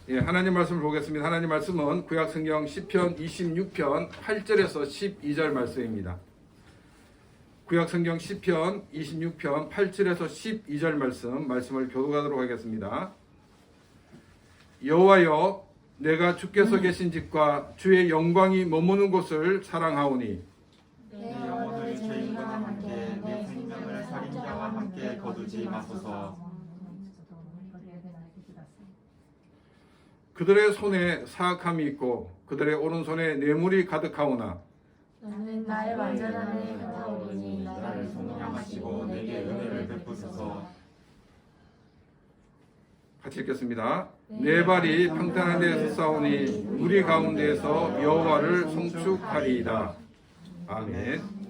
예, 하나님 말씀을 보겠습니다. 하나님 말씀은 구약성경 시편 26편 8절에서 12절 말씀입니다. 구약성경 시편 26편 8절에서 12절 말씀을 교독하도록 하겠습니다. 여호와여, 내가 주께서 계신 집과 주의 영광이 머무는 곳을 사랑하오니 내 영혼을 죄인과 함께 내 생명을 살인자와 함께 거두지 마소서. 그들의 손에 사악함이 있고 그들의 오른손에 뇌물이 가득하오나 나는 나의 완전한 을 행하오니 나를 성량하시고 내게 은혜를 베푸소서. 같이 읽겠습니다. 내 발이 평탄한 데에서 싸우니 무리 가운데에서 여호와를 송축하리이다. 아멘.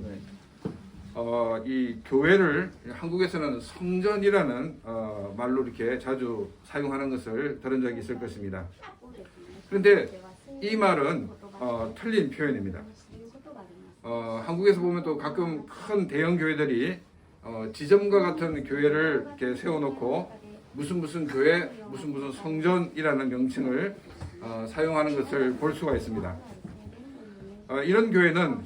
이 교회를 한국에서는 성전이라는 말로 이렇게 자주 사용하는 것을 들은 적이 있을 것입니다. 그런데 이 말은 틀린 표현입니다. 한국에서 보면 또 가끔 큰 대형 교회들이 지점과 같은 교회를 이렇게 세워놓고 무슨 교회, 무슨 성전이라는 명칭을 사용하는 것을 볼 수가 있습니다. 이런 교회는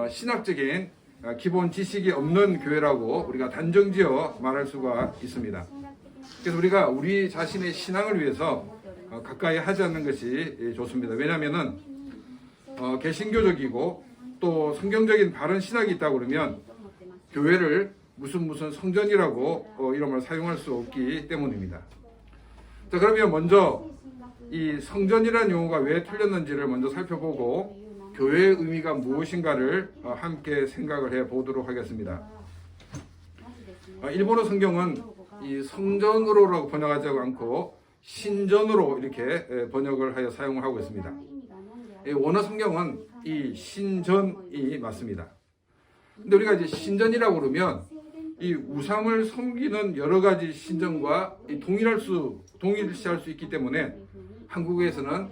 신학적인 기본 지식이 없는 교회라고 우리가 단정지어 말할 수가 있습니다. 그래서 우리가 우리 자신의 신앙을 위해서 가까이 하지 않는 것이 좋습니다. 왜냐하면 개신교적이고 또 성경적인 바른 신학이 있다고 그러면 교회를 무슨 성전이라고 이름을 사용할 수 없기 때문입니다. 자, 그러면 먼저 이 성전이라는 용어가 왜 틀렸는지를 먼저 살펴보고 교회의 의미가 무엇인가를 함께 생각을 해 보도록 하겠습니다. 일본어 성경은 이 성전으로라고 번역하지 않고 신전으로 이렇게 번역을 하여 사용을 하고 있습니다. 원어 성경은 이 신전이 맞습니다. 근데 우리가 이제 신전이라고 그러면 이 우상을 섬기는 여러 가지 신전과 동일시할 수 있기 때문에 한국에서는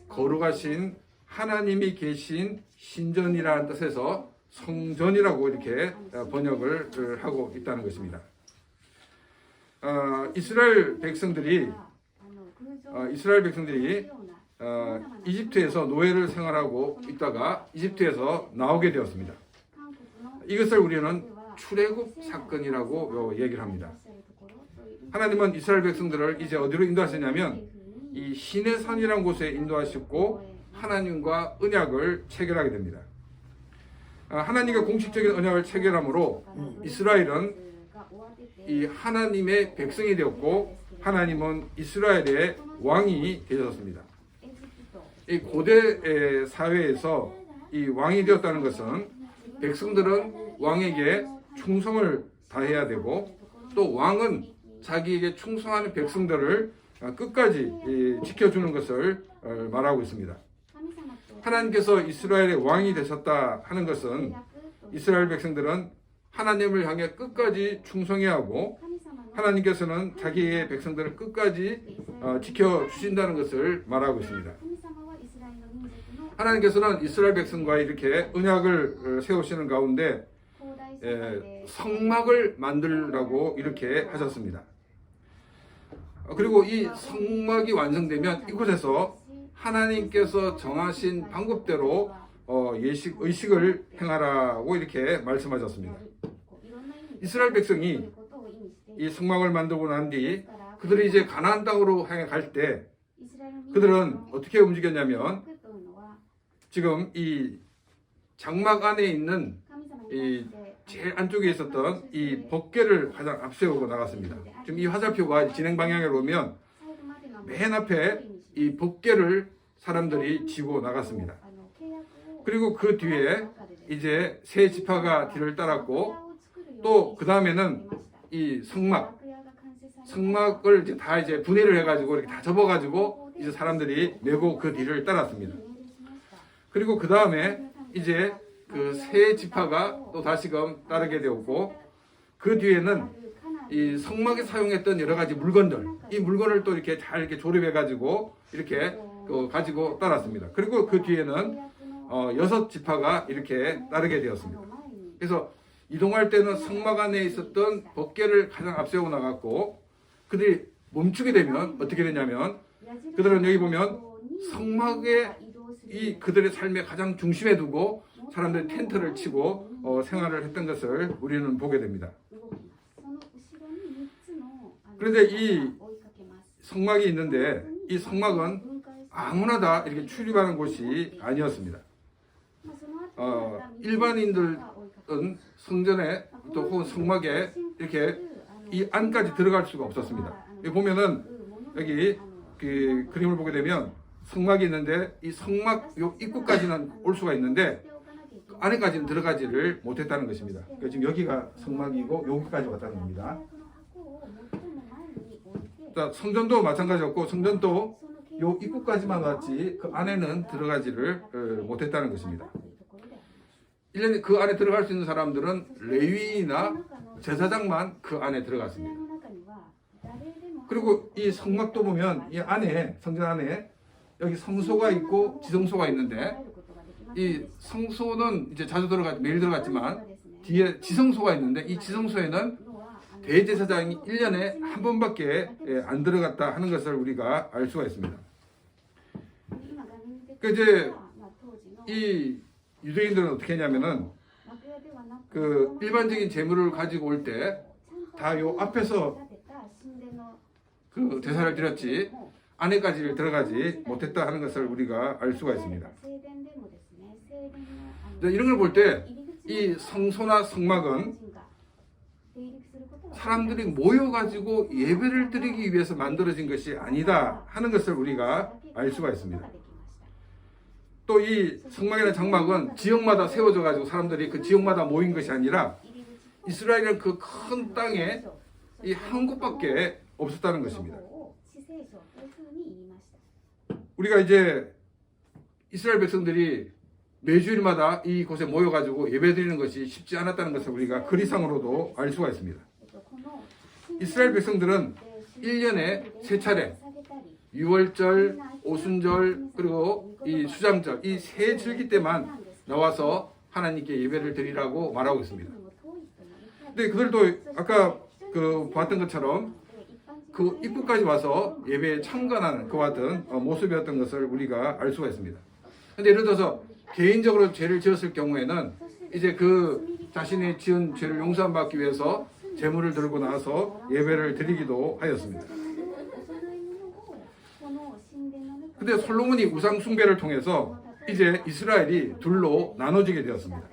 거룩하신 하나님이 계신 신전이라는 뜻에서 성전이라고 이렇게 번역을 하고 있다는 것입니다. 이스라엘 백성들이 이집트에서 노예를 생활하고 있다가 이집트에서 나오게 되었습니다. 이것을 우리는 출애굽 사건이라고 얘기를 합니다. 하나님은 이스라엘 백성들을 이제 어디로 인도하시냐면 이 시내산이라는 곳에 인도하셨고 하나님과 언약을 체결하게 됩니다. 하나님과 공식적인 언약을 체결함으로 이스라엘은 이 하나님의 백성이 되었고 하나님은 이스라엘의 왕이 되셨습니다. 이 고대 사회에서 이 왕이 되었다는 것은 백성들은 왕에게 충성을 다해야 되고 또 왕은 자기에게 충성하는 백성들을 끝까지 지켜주는 것을 말하고 있습니다. 하나님께서 이스라엘의 왕이 되셨다 하는 것은 이스라엘 백성들은 하나님을 향해 끝까지 충성해야 하고 하나님께서는 자기의 백성들을 끝까지 지켜주신다는 것을 말하고 있습니다. 하나님께서는 이스라엘 백성과 이렇게 언약을 세우시는 가운데 성막을 만들라고 이렇게 하셨습니다. 그리고 이 성막이 완성되면 이곳에서 하나님께서 정하신 방법대로 의식을 행하라고 이렇게 말씀하셨습니다. 이스라엘 백성이 이 성막을 만들고 난 뒤 그들이 이제 가나안 땅으로 향해 갈 때 그들은 어떻게 움직였냐면 지금 이 장막 안에 있는 이 제일 안쪽에 있었던 이 법궤를 가장 앞세우고 나갔습니다. 지금 이 화살표가 진행 방향으로 보면 맨 앞에 이 법궤를 사람들이 지고 나갔습니다. 그리고 그 뒤에 이제 세 지파가 뒤를 따랐고 또 그 다음에는 이 성막을 이제 다 이제 분해를 해가지고 이렇게 다 접어가지고 이제 사람들이 메고 그 뒤를 따랐습니다. 그리고 그 다음에 이제 그 세 지파가 또 다시금 따르게 되었고 그 뒤에는 이 성막에 사용했던 여러 가지 물건들, 이 물건을 또 이렇게 잘 이렇게 조립해가지고 이렇게 가지고 따랐습니다. 그리고 그 뒤에는 6지파가 이렇게 따르게 되었습니다. 그래서 이동할 때는 성막 안에 있었던 법궤를 가장 앞세워 나갔고 그들이 멈추게 되면 어떻게 되냐면 그들은 여기 보면 성막에 이 그들의 삶의 가장 중심에 두고 사람들이 텐트를 치고 생활을 했던 것을 우리는 보게 됩니다. 그런데 이 성막이 있는데 이 성막은 아무나 다 이렇게 출입하는 곳이 아니었습니다. 일반인들은 성전에 또 혹은 성막에 이렇게 이 안까지 들어갈 수가 없었습니다. 여기 보면은 여기 그 그림을 보게 되면 성막이 있는데 이 성막 요 입구까지는 올 수가 있는데 그 안에까지는 들어가지를 못했다는 것입니다. 그러니까 지금 여기가 성막이고 여기까지 왔다는 겁니다. 자, 성전도 마찬가지였고 성전도 요 입구까지만 왔지 그 안에는 들어가지를 못했다는 것입니다. 1년에 그 안에 들어갈 수 있는 사람들은 레위인이나 제사장만 그 안에 들어갔습니다. 그리고 이 성막도 보면 이 안에 성전 안에 여기 성소가 있고 지성소가 있는데 이 성소는 이제 자주 매일 들어갔지만 뒤에 지성소가 있는데 이 지성소에는 대제사장이 1년에 한 번밖에 안 들어갔다 하는 것을 우리가 알 수가 있습니다. 그 이제 이 유대인들은 어떻게 했냐면은 그 일반적인 재물을 가지고 올 때 다 요 앞에서 그 제사를 드렸지 안에까지 들어가지 못했다 하는 것을 우리가 알 수가 있습니다. 이런 걸 볼 때 이 성소나 성막은 사람들이 모여가지고 예배를 드리기 위해서 만들어진 것이 아니다 하는 것을 우리가 알 수가 있습니다. 또 이 성막이나 장막은 지역마다 세워져 가지고 사람들이 그 지역마다 모인 것이 아니라 이스라엘은 그 큰 땅에 이 한 곳밖에 없었다는 것입니다. 우리가 이제 이스라엘 백성들이 매주일마다 이곳에 모여가지고 예배드리는 것이 쉽지 않았다는 것을 우리가 그리상으로도 알 수가 있습니다. 이스라엘 백성들은 1년에 3차례 유월절, 오순절 그리고 이 수장절 이 세 절기 때만 나와서 하나님께 예배를 드리라고 말하고 있습니다. 근데 그들도 아까 그 봤던 것처럼 그 입구까지 와서 예배에 참관하는 그와 같은 모습이었던 것을 우리가 알 수가 있습니다. 근데 예를 들어서 개인적으로 죄를 지었을 경우에는 이제 그 자신이 지은 죄를 용서받기 위해서 제물을 들고 나와서 예배를 드리기도 하였습니다. 근데 솔로몬이 우상 숭배를 통해서 이제 이스라엘이 둘로 나눠지게 되었습니다.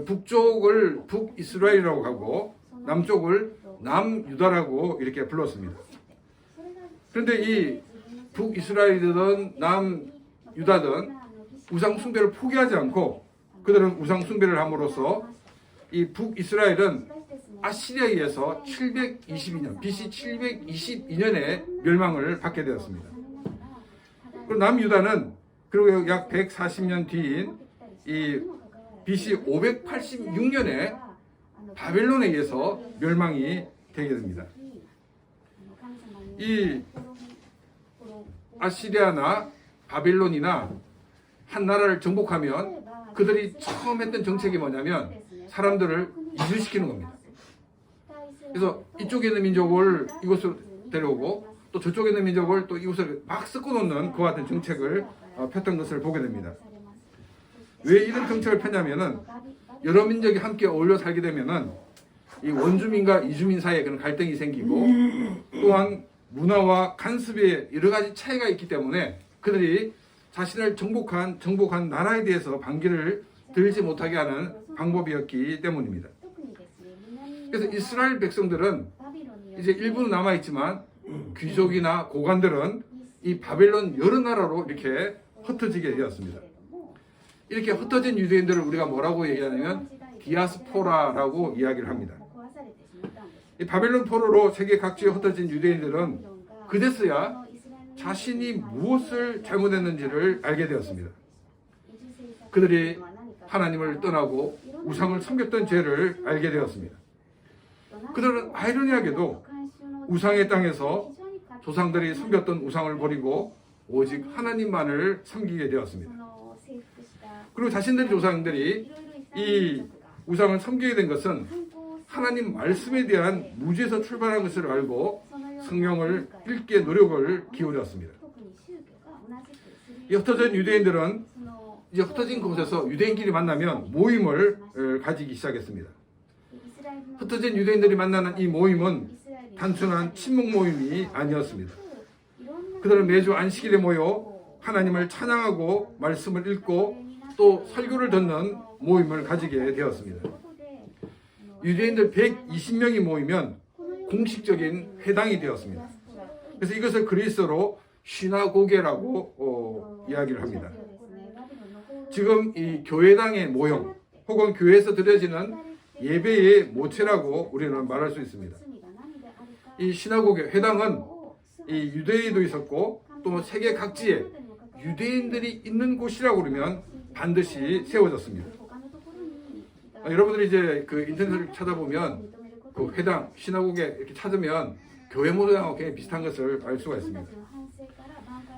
북쪽을 북이스라엘이라고 하고 남쪽을 남유다라고 이렇게 불렀습니다. 그런데 이 북이스라엘이든 남유다든 우상 숭배를 포기하지 않고 그들은 우상 숭배를 함으로써 이 북이스라엘은 아시리아에 의해서 722년 BC 722년에 멸망을 받게 되었습니다. 그리고 남유다는 그리고 약 140년 뒤인 이 BC 586년에 바벨론에 의해서 멸망이 되게 됩니다. 이 아시리아나 바벨론이나 한 나라를 정복하면 그들이 처음 했던 정책이 뭐냐면 사람들을 이주시키는 겁니다. 그래서 이쪽에 있는 민족을 이곳으로 데려오고 또 저쪽에 있는 민족을 또 이곳을 막 섞어놓는 그와 같은 정책을 폈던 것을 보게 됩니다. 왜 이런 정책을 폈냐면은 여러 민족이 함께 어울려 살게 되면은 이 원주민과 이주민 사이에 그런 갈등이 생기고 또한 문화와 간섭의 여러 가지 차이가 있기 때문에 그들이 자신을 정복한 나라에 대해서 반기를 들지 못하게 하는 방법이었기 때문입니다. 그래서 이스라엘 백성들은 이제 일부는 남아있지만 귀족이나 고관들은 이 바벨론 여러 나라로 이렇게 흩어지게 되었습니다. 이렇게 흩어진 유대인들을 우리가 뭐라고 얘기하냐면 디아스포라라고 이야기를 합니다. 이 바벨론 포로로 세계 각지에 흩어진 유대인들은 그제서야 자신이 무엇을 잘못했는지를 알게 되었습니다. 그들이 하나님을 떠나고 우상을 섬겼던 죄를 알게 되었습니다. 그들은 아이러니하게도 우상의 땅에서 조상들이 섬겼던 우상을 버리고 오직 하나님만을 섬기게 되었습니다. 그리고 자신들의 조상들이 이 우상을 섬기게 된 것은 하나님 말씀에 대한 무지에서 출발한 것을 알고 성경을 읽기에 노력을 기울였습니다. 이 흩어진 유대인들은 이제 흩어진 곳에서 유대인끼리 만나면 모임을 가지기 시작했습니다. 흩어진 유대인들이 만나는 이 모임은 단순한 친목 모임이 아니었습니다. 그들은 매주 안식일에 모여 하나님을 찬양하고 말씀을 읽고 또 설교를 듣는 모임을 가지게 되었습니다. 유대인들 120명이 모이면 공식적인 회당이 되었습니다. 그래서 이것을 그리스어로 시나고게라고 이야기를 합니다. 지금 이 교회당의 모형 혹은 교회에서 드려지는 예배의 모체라고 우리는 말할 수 있습니다. 이 시나고게 회당은 이 유대에도 있었고 또 세계 각지에 유대인들이 있는 곳이라고 그러면 반드시 세워졌습니다. 여러분들이 이제 그 인터넷을 찾아보면 그 회당, 시나고게 이렇게 찾으면 교회 모양하고 굉장히 비슷한 것을 알 수가 있습니다.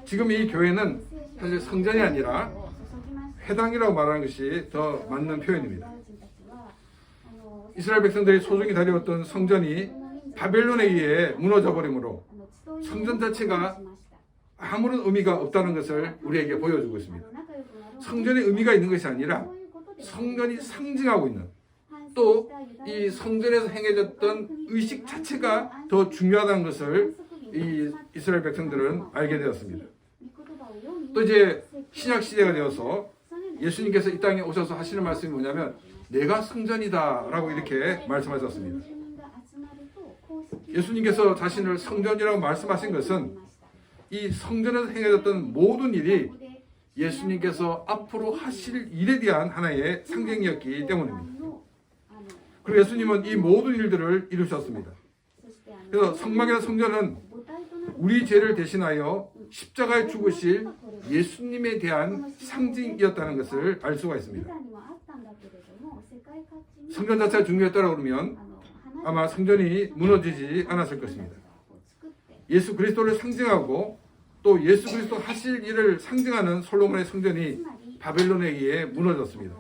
지금 이 교회는 사실 성전이 아니라 회당이라고 말하는 것이 더 맞는 표현입니다. 이스라엘 백성들이 소중히 다려왔던 성전이 바벨론에 의해 무너져 버림으로 성전 자체가 아무런 의미가 없다는 것을 우리에게 보여주고 있습니다. 성전에 의미가 있는 것이 아니라 성전이 상징하고 있는 또 이 성전에서 행해졌던 의식 자체가 더 중요하다는 것을 이 이스라엘 백성들은 알게 되었습니다. 또 이제 신약 시대가 되어서 예수님께서 이 땅에 오셔서 하시는 말씀이 뭐냐면 내가 성전이다라고 이렇게 말씀하셨습니다. 예수님께서 자신을 성전이라고 말씀하신 것은 이 성전에서 행해졌던 모든 일이 예수님께서 앞으로 하실 일에 대한 하나의 상징이었기 때문입니다. 그리고 예수님은 이 모든 일들을 이루셨습니다. 그래서 성막이나 성전은 우리 죄를 대신하여 십자가에 죽으실 예수님에 대한 상징이었다는 것을 알 수가 있습니다. 성전 자체가 중요했다고 그러면 아마 성전이 무너지지 않았을 것입니다. 예수 그리스도를 상징하고 또 예수 그리스도 하실 일을 상징하는 솔로몬의 성전이 바벨론에 의해 무너졌습니다.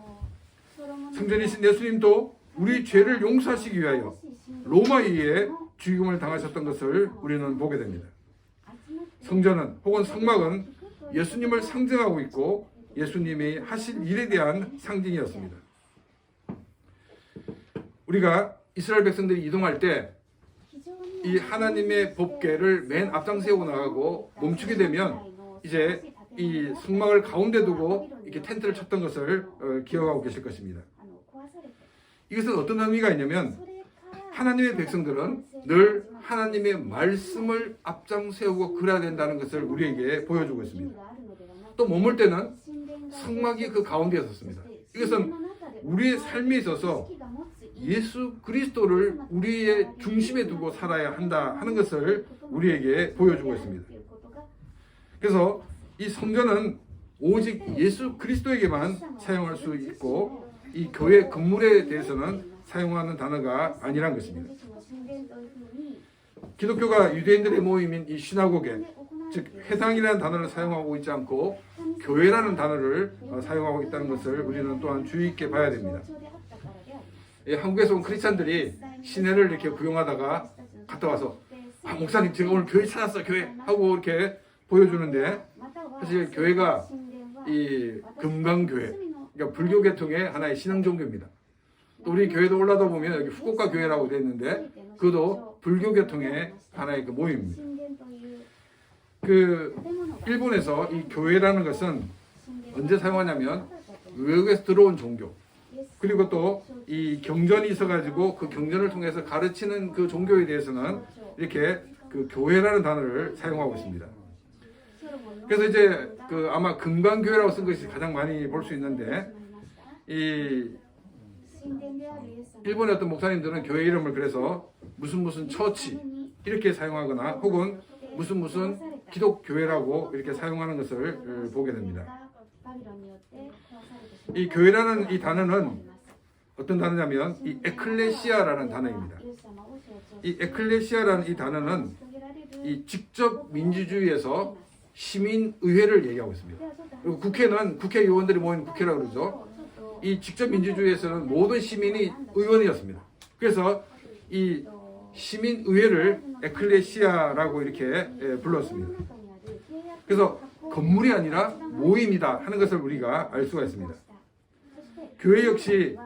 성전이신 예수님도 우리 죄를 용서하시기 위하여 로마에 의해 죽임을 당하셨던 것을 우리는 보게 됩니다. 성전은 혹은 성막은 예수님을 상징하고 있고 예수님이 하실 일에 대한 상징이었습니다. 우리가 이스라엘 백성들이 이동할 때 이 하나님의 법궤를 맨 앞장 세우고 나가고 멈추게 되면 이제 이 성막을 가운데 두고 이렇게 텐트를 쳤던 것을 기억하고 계실 것입니다. 이것은 어떤 의미가 있냐면 하나님의 백성들은 늘 하나님의 말씀을 앞장 세우고 그래야 된다는 것을 우리에게 보여주고 있습니다. 또 머물 때는 성막이 그 가운데에 섰습니다. 이것은 우리의 삶에 있어서 예수 그리스도를 우리의 중심에 두고 살아야 한다 하는 것을 우리에게 보여주고 있습니다. 그래서 이 성전은 오직 예수 그리스도에게만 사용할 수 있고 이 교회 건물에 대해서는 사용하는 단어가 아니란 것입니다. 기독교가 유대인들의 모임인 이 시나고게, 즉 회당이라는 단어를 사용하고 있지 않고 교회라는 단어를 사용하고 있다는 것을 우리는 또한 주의 있게 봐야 됩니다. 한국에서 온 크리스찬들이 시내를 이렇게 구경하다가 갔다 와서 목사님 제가 오늘 교회 찾았어 교회 하고 이렇게 보여주는데 사실 교회가 이 금강교회 그러니까 불교 계통의 하나의 신앙 종교입니다. 또 우리 교회도 올라다 보면 여기 후쿠오카 교회라고 되어 있는데 그것도 불교 계통의 하나의 그 모임입니다. 그 일본에서 이 교회라는 것은 언제 사용하냐면 외국에서 들어온 종교 그리고 또 이 경전이 있어가지고 그 경전을 통해서 가르치는 그 종교에 대해서는 이렇게 그 교회라는 단어를 사용하고 있습니다. 그래서 이제 그 아마 금강교회라고 쓴 것이 가장 많이 볼 수 있는데 이 일본의 어떤 목사님들은 교회 이름을 그래서 무슨 처치 이렇게 사용하거나 혹은 무슨 기독교회라고 이렇게 사용하는 것을 보게 됩니다. 이 교회라는 이 단어는 어떤 단어냐면 이 에클레시아라는 단어입니다. 이 에클레시아라는 이 단어는 이 직접 민주주의에서 시민의회를 얘기하고 있습니다. 그리고 국회는 국회의원들이 모인 국회라고 그러죠. 이 직접 민주주의에서는 모든 시민이 의원이었습니다. 그래서 이 시민의회를 에클레시아라고 이렇게 불렀습니다. 그래서 건물이 아니라 모임이다 하는 것을 우리가 알 수가 있습니다. 교회 역시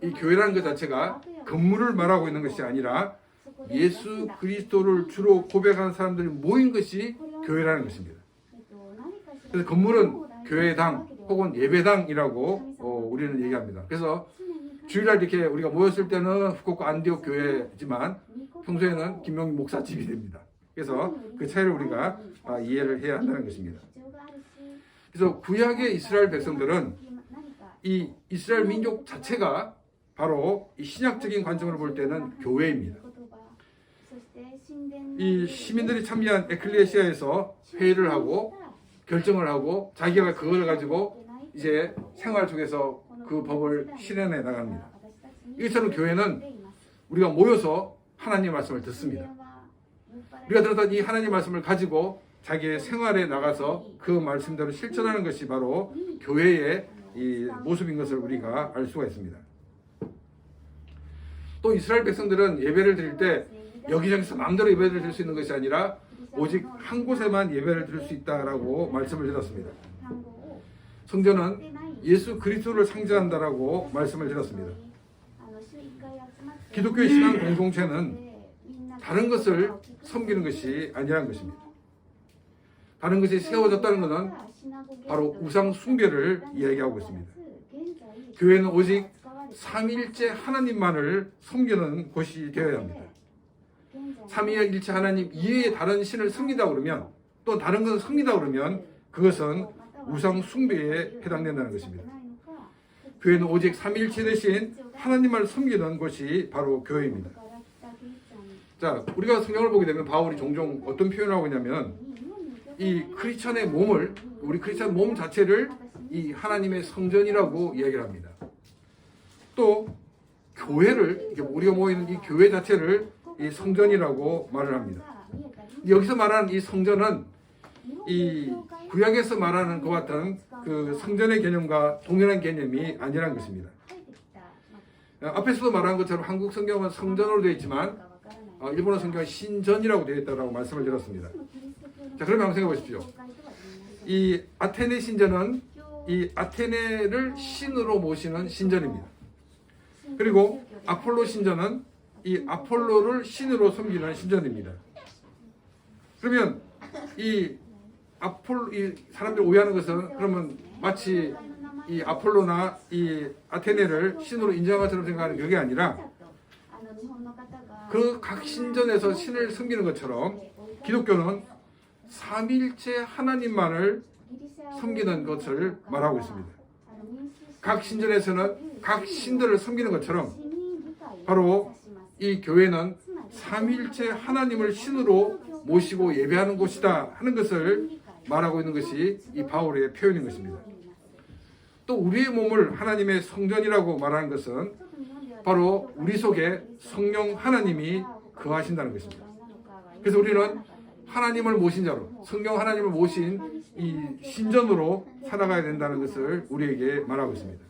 이 교회라는 것 자체가 건물을 말하고 있는 것이 아니라 예수 그리스도를 주로 고백하는 사람들이 모인 것이 교회라는 것입니다. 그래서 건물은 교회당 혹은 예배당이라고 우리는 얘기합니다. 그래서 주일날 이렇게 우리가 모였을 때는 후쿠오카 안디옥 교회지만 평소에는 김명민 목사집이 됩니다. 그래서 그 차이를 우리가 이해를 해야 한다는 것입니다. 그래서 구약의 이스라엘 백성들은 이 이스라엘 민족 자체가 바로 이 신약적인 관점으로 볼 때는 교회입니다. 이 시민들이 참여한 에클레시아에서 회의를 하고 결정을 하고 자기가 그걸 가지고 이제 생활 속에서 그 법을 실현해 나갑니다. 이것처럼 교회는 우리가 모여서 하나님의 말씀을 듣습니다. 우리가 들었던 이 하나님의 말씀을 가지고 자기의 생활에 나가서 그 말씀대로 실천하는 것이 바로 교회의 이 모습인 것을 우리가 알 수가 있습니다. 또 이스라엘 백성들은 예배를 드릴 때 여기저기서 마음대로 예배를 드릴 수 있는 것이 아니라 오직 한 곳에만 예배를 드릴 수 있다라고 말씀을 드렸습니다. 성전은 예수 그리스도를 상징한다라고 말씀을 드렸습니다. 기독교의 신앙 공동체는 다른 것을 섬기는 것이 아니라는 것입니다. 다른 것이 세워졌다는 것은 바로 우상 숭배를 이야기하고 있습니다. 교회는 오직 삼위일체 하나님만을 섬기는 곳이 되어야 합니다. 삼위일체 하나님 이외의 다른 신을 섬긴다 그러면 또 다른 것을 섬긴다 그러면 그것은 우상 숭배에 해당된다는 것입니다. 교회는 오직 삼위일체 대신 하나님만을 섬기는 곳이 바로 교회입니다. 자, 우리가 성경을 보게 되면 바울이 종종 어떤 표현을 하고 있냐면 이 크리스천의 몸을 우리 크리스천 몸 자체를 이 하나님의 성전이라고 이야기를 합니다. 또 교회를 우리가 모이는 이 교회 자체를 이 성전이라고 말을 합니다. 여기서 말하는 이 성전은 이 구약에서 말하는 것 같은 그 성전의 개념과 동일한 개념이 아니라는 것입니다. 앞에서도 말한 것처럼 한국 성경은 성전으로 되어 있지만 일본어 성경은 신전이라고 되어 있다고 말씀을 드렸습니다. 자, 그러면 한번 생각해 보십시오. 이 아테네 신전은 이 아테네를 신으로 모시는 신전입니다. 그리고 아폴로 신전은 이 아폴로를 신으로 섬기는 신전입니다. 그러면 이 사람들이 오해하는 것은 그러면 마치 이 아폴로나 이 아테네를 신으로 인정한 것처럼 생각하는 그게 아니라 그 각 신전에서 신을 섬기는 것처럼 기독교는 삼위일체 하나님만을 섬기는 것을 말하고 있습니다. 각 신전에서는 각 신들을 섬기는 것처럼 바로 이 교회는 삼위일체 하나님을 신으로 모시고 예배하는 곳이다 하는 것을 말하고 있는 것이 이 바울의 표현인 것입니다. 또 우리의 몸을 하나님의 성전이라고 말하는 것은 바로 우리 속에 성령 하나님이 거하신다는 것입니다. 그래서 우리는 하나님을 모신 자로 성령 하나님을 모신 이 신전으로 살아가야 된다는 것을 우리에게 말하고 있습니다.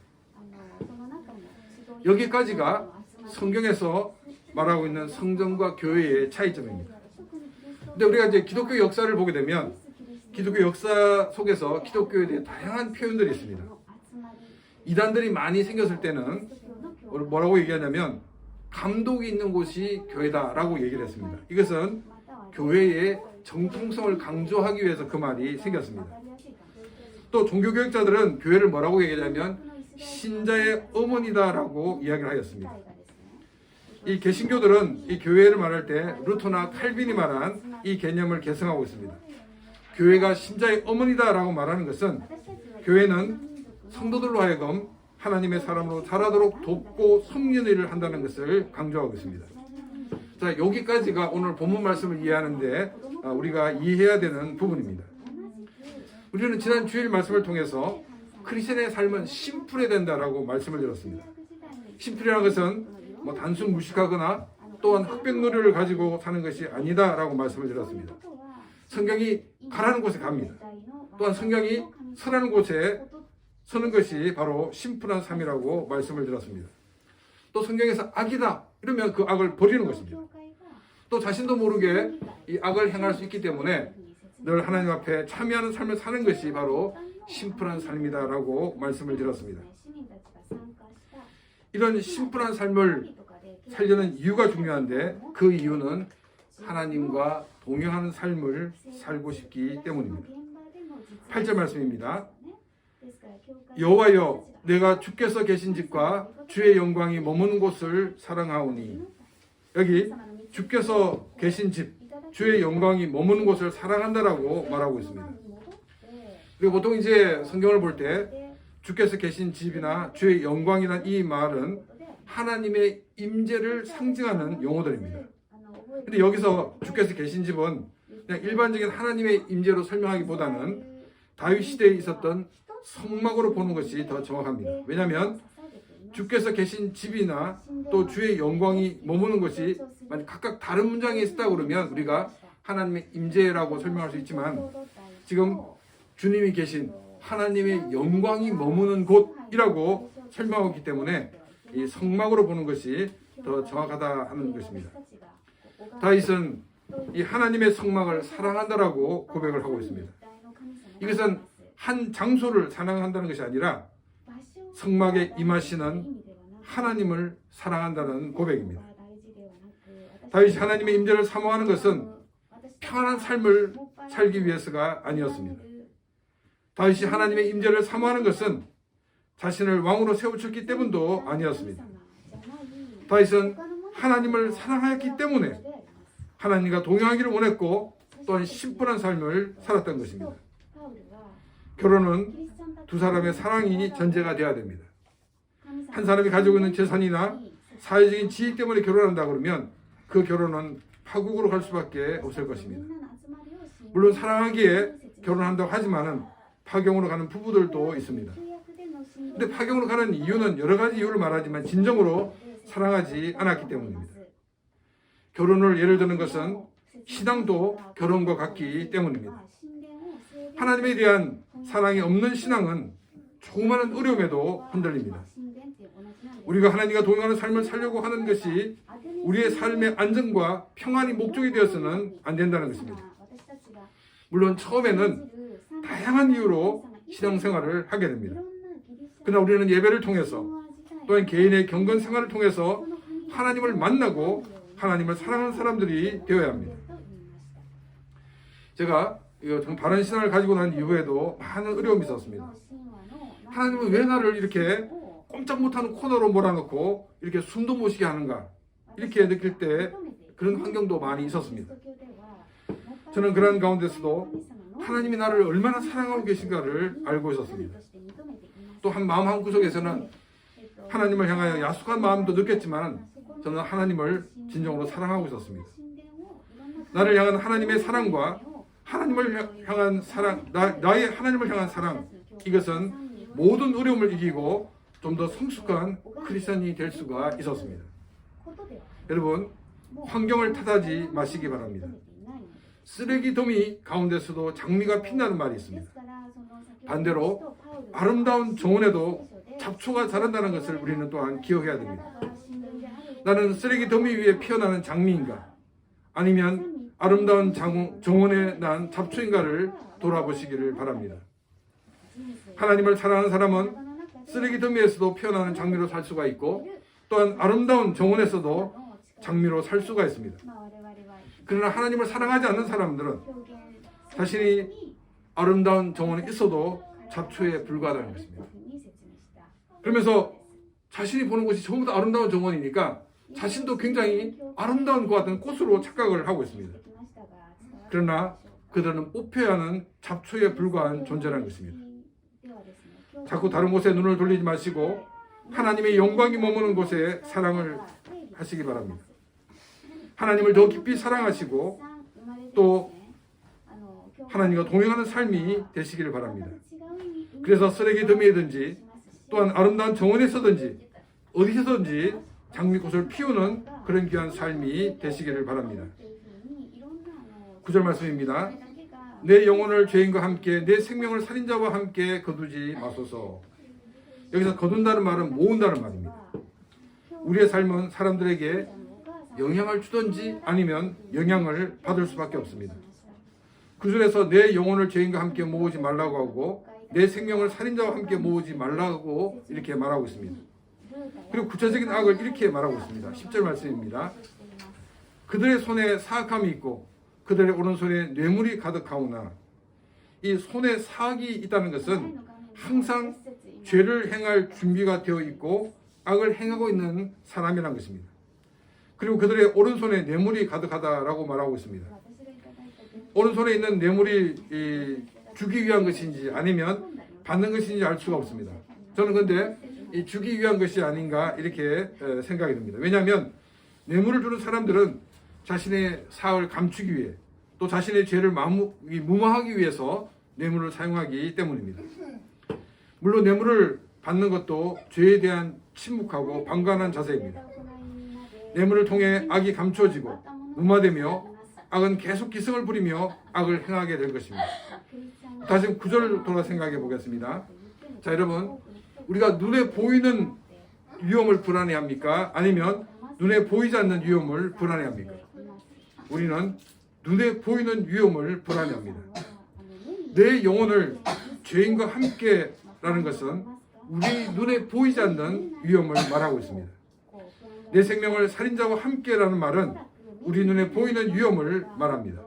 여기까지가 성경에서 말하고 있는 성전과 교회의 차이점입니다. 근데 우리가 이제 기독교 역사를 보게 되면 기독교 역사 속에서 기독교에 대해 다양한 표현들이 있습니다. 이단들이 많이 생겼을 때는 뭐라고 얘기하냐면 감독이 있는 곳이 교회다라고 얘기를 했습니다. 이것은 교회의 정통성을 강조하기 위해서 그 말이 생겼습니다. 또 종교교육자들은 교회를 뭐라고 얘기하냐면 신자의 어머니다라고 이야기를 하였습니다. 이 개신교들은 이 교회를 말할 때 루터나 칼빈이 말한 이 개념을 계승하고 있습니다. 교회가 신자의 어머니다라고 말하는 것은 교회는 성도들로 하여금 하나님의 사람으로 자라도록 돕고 섬기는 일을 한다는 것을 강조하고 있습니다. 자, 여기까지가 오늘 본문 말씀을 이해하는데 우리가 이해해야 되는 부분입니다. 우리는 지난 주일 말씀을 통해서 크리스천의 삶은 심플해야 된다라고 말씀을 드렸습니다. 심플이라는 것은 단순 무식하거나 또한 흑백놀이를 가지고 사는 것이 아니다라고 말씀을 드렸습니다. 성경이 가라는 곳에 갑니다. 또한 성경이 서라는 곳에 서는 것이 바로 심플한 삶이라고 말씀을 드렸습니다. 또 성경에서 악이다 이러면 그 악을 버리는 것입니다. 또 자신도 모르게 이 악을 행할 수 있기 때문에 늘 하나님 앞에 참여하는 삶을 사는 것이 바로 심플한 삶이다라고 말씀을 드렸습니다. 이런 심플한 삶을 살려는 이유가 중요한데 그 이유는 하나님과 동행하는 삶을 살고 싶기 때문입니다. 8절 말씀입니다. 여호와여 내가 주께서 계신 집과 주의 영광이 머무는 곳을 사랑하오니. 여기 주께서 계신 집, 주의 영광이 머무는 곳을 사랑한다라고 말하고 있습니다. 그리고 보통 이제 성경을 볼 때 주께서 계신 집이나 주의 영광이란 이 말은 하나님의 임재를 상징하는 용어들입니다. 근데 여기서 주께서 계신 집은 그냥 일반적인 하나님의 임재로 설명하기보다는 다윗 시대에 있었던 성막으로 보는 것이 더 정확합니다. 왜냐하면 주께서 계신 집이나 또 주의 영광이 머무는 것이 각각 다른 문장에 있다 그러면 우리가 하나님의 임재라고 설명할 수 있지만 지금 주님이 계신 하나님의 영광이 머무는 곳이라고 설명하고 있기 때문에 이 성막으로 보는 것이 더 정확하다 하는 것입니다. 다윗은 이 하나님의 성막을 사랑한다라고 고백을 하고 있습니다. 이것은 한 장소를 사랑한다는 것이 아니라 성막에 임하시는 하나님을 사랑한다는 고백입니다. 다윗이 하나님의 임재를 사모하는 것은 평안한 삶을 살기 위해서가 아니었습니다. 다윗이 하나님의 임재를 사모하는 것은 자신을 왕으로 세우셨기 때문도 아니었습니다. 다윗은 하나님을 사랑하였기 때문에 하나님과 동행하기를 원했고 또한 심플한 삶을 살았던 것입니다. 결혼은 두 사람의 사랑이 전제가 되어야 됩니다. 한 사람이 가지고 있는 재산이나 사회적인 지위 때문에 결혼한다 그러면 그 결혼은 파국으로 갈 수밖에 없을 것입니다. 물론 사랑하기에 결혼한다고 하지만은 파경으로 가는 부부들도 있습니다. 근데 파경으로 가는 이유는 여러 가지 이유를 말하지만 진정으로 사랑하지 않았기 때문입니다. 결혼을 예를 드는 것은 신앙도 결혼과 같기 때문입니다. 하나님에 대한 사랑이 없는 신앙은 조그마한 어려움에도 흔들립니다. 우리가 하나님과 동행하는 삶을 살려고 하는 것이 우리의 삶의 안정과 평안이 목적이 되어서는 안 된다는 것입니다. 물론 처음에는 다양한 이유로 신앙생활을 하게 됩니다. 그러나 우리는 예배를 통해서 또한 개인의 경건 생활을 통해서 하나님을 만나고 하나님을 사랑하는 사람들이 되어야 합니다. 제가 바른 신앙을 가지고 난 이후에도 많은 어려움이 있었습니다. 하나님은 왜 나를 이렇게 꼼짝 못하는 코너로 몰아넣고 이렇게 숨도 못 쉬게 하는가, 이렇게 느낄 때 그런 환경도 많이 있었습니다. 저는 그런 가운데서도 하나님이 나를 얼마나 사랑하고 계신가를 알고 있었습니다. 또 한 마음 한구석에서는 하나님을 향하여 야속한 마음도 느꼈지만 저는 하나님을 진정으로 사랑하고 있었습니다. 나를 향한 하나님의 사랑과 하나님을 향한 사랑, 나의 하나님을 향한 사랑, 이것은 모든 어려움을 이기고 좀 더 성숙한 크리스천이 될 수가 있었습니다. 여러분, 환경을 탓하지 마시기 바랍니다. 쓰레기 더미 가운데서도 장미가 핀다는 말이 있습니다. 반대로 아름다운 정원에도 잡초가 자란다는 것을 우리는 또한 기억해야 됩니다. 나는 쓰레기 더미 위에 피어나는 장미인가, 아니면 아름다운 정원에 난 잡초인가를 돌아보시기를 바랍니다. 하나님을 사랑하는 사람은 쓰레기 더미에서도 피어나는 장미로 살 수가 있고 또한 아름다운 정원에서도 장미로 살 수가 있습니다. 그러나 하나님을 사랑하지 않는 사람들은 자신이 아름다운 정원에 있어도 잡초에 불과하다는 것입니다. 그러면서 자신이 보는 것이 전부 다 아름다운 정원이니까 자신도 굉장히 아름다운 것 같은 꽃으로 착각을 하고 있습니다. 그러나 그들은 뽑혀야 하는 잡초에 불과한 존재라는 것입니다. 자꾸 다른 곳에 눈을 돌리지 마시고 하나님의 영광이 머무는 곳에 사랑을 하시기 바랍니다. 하나님을 더 깊이 사랑하시고 또 하나님과 동행하는 삶이 되시기를 바랍니다. 그래서 쓰레기 더미에든지 또한 아름다운 정원에서든지 어디서든지 장미꽃을 피우는 그런 귀한 삶이 되시기를 바랍니다. 9절 말씀입니다. 내 영혼을 죄인과 함께 내 생명을 살인자와 함께 거두지 마소서. 여기서 거둔다는 말은 모은다는 말입니다. 우리의 삶은 사람들에게 영향을 주든지 아니면 영향을 받을 수밖에 없습니다. 구절에서 내 영혼을 죄인과 함께 모으지 말라고 하고 내 생명을 살인자와 함께 모으지 말라고 이렇게 말하고 있습니다. 그리고 구체적인 악을 이렇게 말하고 있습니다. 10절 말씀입니다. 그들의 손에 사악함이 있고 그들의 오른손에 뇌물이 가득하오나, 이 손에 사악이 있다는 것은 항상 죄를 행할 준비가 되어 있고 악을 행하고 있는 사람이라는 것입니다. 그리고 그들의 오른손에 뇌물이 가득하다라고 말하고 있습니다. 오른손에 있는 뇌물이 주기 위한 것인지 아니면 받는 것인지 알 수가 없습니다. 저는 근데 이 주기 위한 것이 아닌가 이렇게 생각이 듭니다. 왜냐하면 뇌물을 주는 사람들은 자신의 사악을 감추기 위해 또 자신의 죄를 무마하기 위해서 뇌물을 사용하기 때문입니다. 물론 뇌물을 받는 것도 죄에 대한 침묵하고 방관한 자세입니다. 뇌물을 통해 악이 감추어지고 무마되며 악은 계속 기승을 부리며 악을 행하게 될 것입니다. 다시 9절 돌아 생각해 보겠습니다. 자, 여러분, 우리가 눈에 보이는 위험을 불안해합니까? 아니면 눈에 보이지 않는 위험을 불안해합니까? 우리는 눈에 보이는 위험을 불안해합니다. 내 영혼을 죄인과 함께라는 것은 우리 눈에 보이지 않는 위험을 말하고 있습니다. 내 생명을 살인자와 함께라는 말은 우리 눈에 보이는 위험을 말합니다.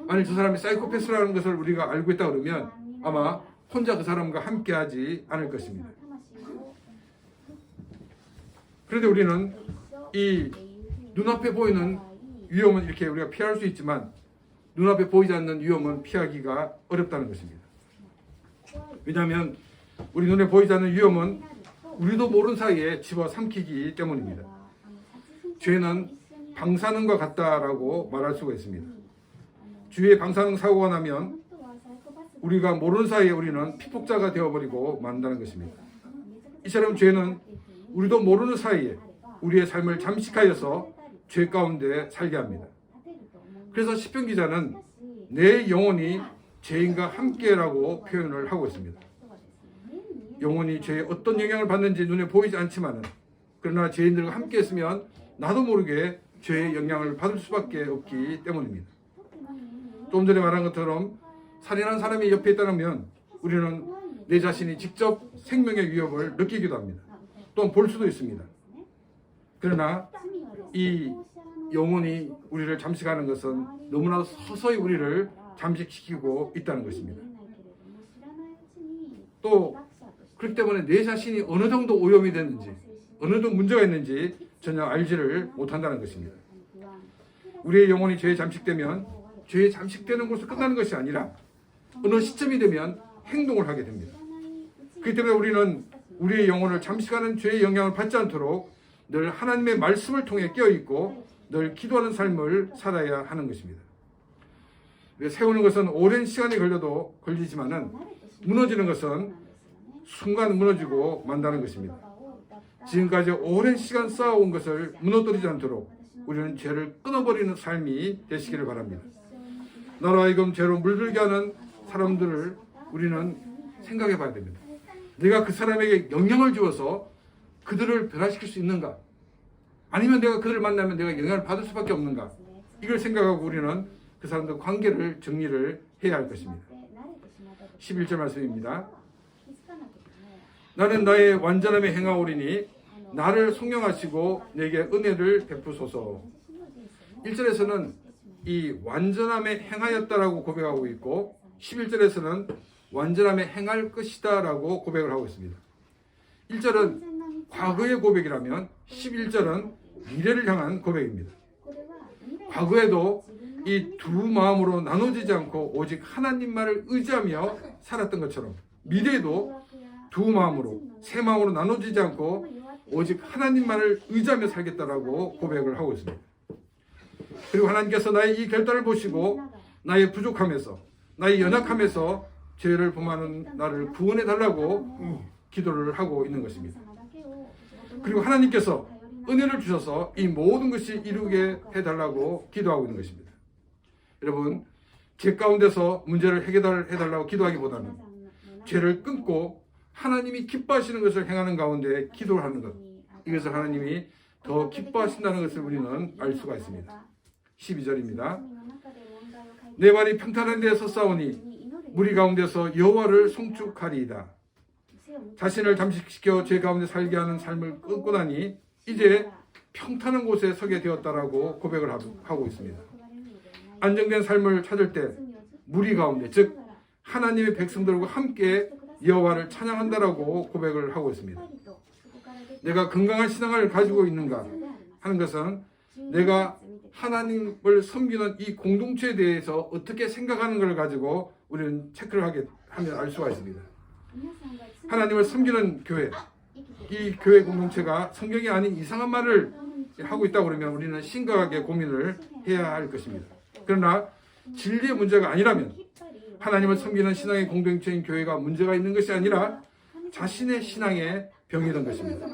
만일 저 사람이 사이코패스라는 것을 우리가 알고 있다 그러면 아마 혼자 그 사람과 함께하지 않을 것입니다. 그런데 우리는 이 눈앞에 보이는 위험은 이렇게 우리가 피할 수 있지만 눈앞에 보이지 않는 위험은 피하기가 어렵다는 것입니다. 왜냐하면 우리 눈에 보이지 않는 위험은 우리도 모르는 사이에 집어삼키기 때문입니다. 죄는 방사능과 같다라고 말할 수가 있습니다. 주위에 방사능 사고가 나면 우리가 모르는 사이에 우리는 피폭자가 되어버리고 만다는 것입니다. 이처럼 죄는 우리도 모르는 사이에 우리의 삶을 잠식하여서 죄 가운데 살게 합니다. 그래서 시편 기자는 내 영혼이 죄인과 함께라고 표현을 하고 있습니다. 영혼이 죄에 어떤 영향을 받는지 눈에 보이지 않지만은 그러나 죄인들과 함께 했으면 나도 모르게 죄의 영향을 받을 수밖에 없기 때문입니다. 좀 전에 말한 것처럼 살인한 사람이 옆에 있다면 우리는 내 자신이 직접 생명의 위협을 느끼기도 합니다. 또한 볼 수도 있습니다. 그러나 이 영혼이 우리를 잠식하는 것은 너무나 서서히 우리를 잠식시키고 있다는 것입니다. 또 그렇기 때문에 내 자신이 어느 정도 오염이 됐는지 어느 정도 문제가 있는지 전혀 알지를 못한다는 것입니다. 우리의 영혼이 죄에 잠식되면 죄에 잠식되는 것으로 끝나는 것이 아니라 어느 시점이 되면 행동을 하게 됩니다. 그렇기 때문에 우리는 우리의 영혼을 잠식하는 죄의 영향을 받지 않도록 늘 하나님의 말씀을 통해 깨어있고 늘 기도하는 삶을 살아야 하는 것입니다. 세우는 것은 오랜 시간이 걸리지만은 무너지는 것은 순간 무너지고 만다는 것입니다. 지금까지 오랜 시간 쌓아온 것을 무너뜨리지 않도록 우리는 죄를 끊어버리는 삶이 되시기를 바랍니다. 나로 하여금 죄로 물들게 하는 사람들을 우리는 생각해 봐야 됩니다. 내가 그 사람에게 영향을 주어서 그들을 변화시킬 수 있는가? 아니면 내가 그들을 만나면 내가 영향을 받을 수밖에 없는가? 이걸 생각하고 우리는 그 사람들 관계를 정리를 해야 할 것입니다. 11절 말씀입니다. 나는 나의 완전함에 행하오리니 나를 성령하시고 내게 은혜를 베푸소서. 1절에서는 이 완전함에 행하였다라고 고백하고 있고 11절에서는 완전함에 행할 것이다 라고 고백을 하고 있습니다. 1절은 과거의 고백이라면 11절은 미래를 향한 고백입니다. 과거에도 이 두 마음으로 나눠지지 않고 오직 하나님만을 의지하며 살았던 것처럼 미래에도 두 마음으로 세 마음으로 나눠지지 않고 오직 하나님만을 의지하며 살겠다라고 고백을 하고 있습니다. 그리고 하나님께서 나의 이 결단을 보시고 나의 부족함에서 나의 연약함에서 죄를 범하는 나를 구원해 달라고 기도를 하고 있는 것입니다. 그리고 하나님께서 은혜를 주셔서 이 모든 것이 이루게 해달라고 기도하고 있는 것입니다. 여러분, 죄 가운데서 문제를 해결해달라고 기도하기보다는 죄를 끊고 하나님이 기뻐하시는 것을 행하는 가운데 기도를 하는 것, 이것을 하나님이 더 기뻐하신다는 것을 우리는 알 수가 있습니다. 12절입니다. 내 발이 평탄한 데에 섰사오니 무리 가운데서 여호와를 송축하리이다. 자신을 잠식시켜 죄 가운데 살게 하는 삶을 끊고 나니 이제 평탄한 곳에 서게 되었다라고 고백을 하고 있습니다. 안정된 삶을 찾을 때 무리 가운데, 즉 하나님의 백성들과 함께 여호와를 찬양한다라고 고백을 하고 있습니다. 내가 건강한 신앙을 가지고 있는가 하는 것은 내가 하나님을 섬기는 이 공동체에 대해서 어떻게 생각하는 걸 가지고 우리는 체크를 하면 알 수가 있습니다. 하나님을 섬기는 교회, 이 교회 공동체가 성경이 아닌 이상한 말을 하고 있다 그러면 우리는 심각하게 고민을 해야 할 것입니다. 그러나 진리의 문제가 아니라면 하나님을 섬기는 신앙의 공동체인 교회가 문제가 있는 것이 아니라 자신의 신앙의 병이던 것입니다.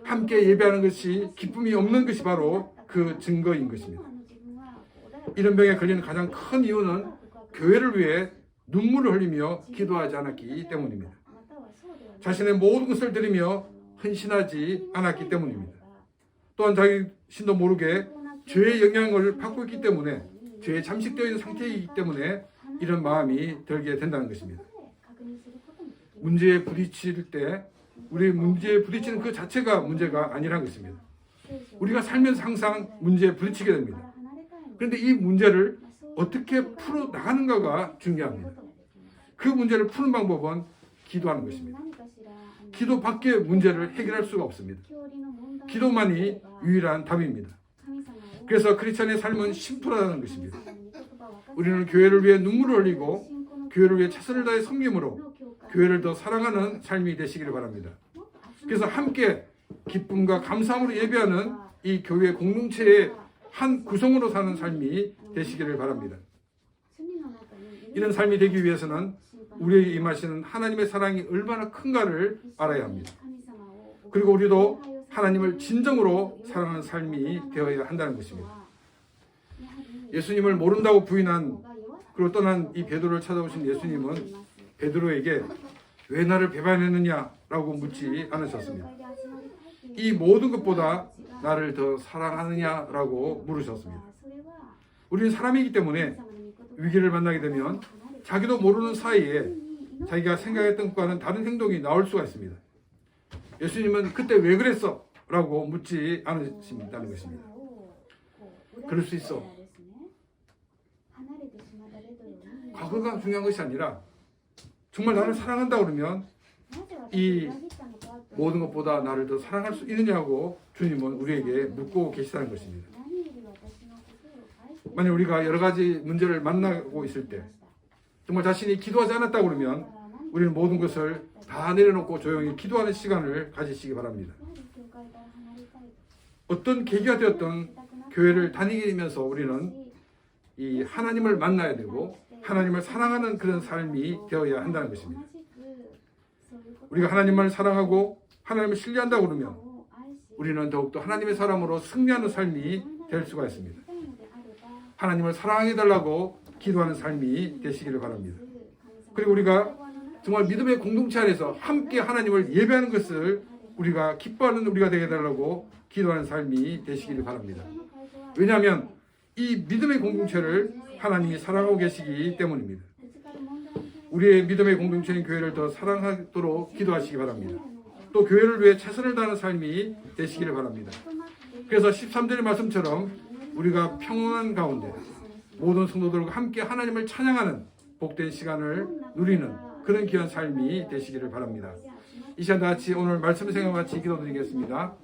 함께 예배하는 것이 기쁨이 없는 것이 바로 그 증거인 것입니다. 이런 병에 걸리는 가장 큰 이유는 교회를 위해 눈물을 흘리며 기도하지 않았기 때문입니다. 자신의 모든 것을 드리며 헌신하지 않았기 때문입니다. 또한 자기 신도 모르게 죄의 영향을 받고 있기 때문에, 죄에 잠식되어 있는 상태이기 때문에 이런 마음이 들게 된다는 것입니다. 문제에 부딪힐 때 우리 문제에 부딪히는 그 자체가 문제가 아니라는 것입니다. 우리가 살면서 항상 문제에 부딪히게 됩니다. 그런데 이 문제를 어떻게 풀어 나가는가가 중요합니다. 그 문제를 푸는 방법은 기도하는 것입니다. 기도 밖에 문제를 해결할 수가 없습니다. 기도만이 유일한 답입니다. 그래서 크리스찬의 삶은 심플하다는 것입니다. 우리는 교회를 위해 눈물을 흘리고 교회를 위해 최선을 다해 섬김으로 교회를 더 사랑하는 삶이 되시기를 바랍니다. 그래서 함께 기쁨과 감사함으로 예배하는 이 교회 공동체의 한 구성으로 사는 삶이 되시기를 바랍니다. 이런 삶이 되기 위해서는 우리에게 임하시는 하나님의 사랑이 얼마나 큰가를 알아야 합니다. 그리고 우리도 하나님을 진정으로 사랑하는 삶이 되어야 한다는 것입니다. 예수님을 모른다고 부인한 그리고 떠난 이 베드로를 찾아오신 예수님은 베드로에게 왜 나를 배반했느냐라고 묻지 않으셨습니다. 이 모든 것보다 나를 더 사랑하느냐라고 물으셨습니다. 우리는 사람이기 때문에 위기를 만나게 되면 자기도 모르는 사이에 자기가 생각했던 것과는 다른 행동이 나올 수가 있습니다. 예수님은 그때 왜 그랬어? 라고 묻지 않으신다는 것입니다. 그럴 수 있어. 과거가 중요한 것이 아니라 정말 나를 사랑한다 그러면 이 모든 것보다 나를 더 사랑할 수 있느냐고 주님은 우리에게 묻고 계시다는 것입니다. 만약 우리가 여러 가지 문제를 만나고 있을 때 정말 자신이 기도하지 않았다 그러면 우리는 모든 것을 다 내려놓고 조용히 기도하는 시간을 가지시기 바랍니다. 어떤 계기가 되었던 교회를 다니면서 우리는 이 하나님을 만나야 되고 하나님을 사랑하는 그런 삶이 되어야 한다는 것입니다. 우리가 하나님을 사랑하고 하나님을 신뢰한다 그러면 우리는 더욱더 하나님의 사람으로 승리하는 삶이 될 수가 있습니다. 하나님을 사랑해 달라고 기도하는 삶이 되시기를 바랍니다. 그리고 우리가 정말 믿음의 공동체 안에서 함께 하나님을 예배하는 것을 우리가 기뻐하는 우리가 되게 해달라고 기도하는 삶이 되시기를 바랍니다. 왜냐하면 이 믿음의 공동체를 하나님이 사랑하고 계시기 때문입니다. 우리의 믿음의 공동체인 교회를 더 사랑하도록 기도하시기 바랍니다. 또 교회를 위해 최선을 다하는 삶이 되시기를 바랍니다. 그래서 13절의 말씀처럼 우리가 평온한 가운데 모든 성도들과 함께 하나님을 찬양하는 복된 시간을 누리는 그런 귀한 삶이 되시기를 바랍니다. 이 시간 다 같이 오늘 말씀 생각 같이 기도드리겠습니다.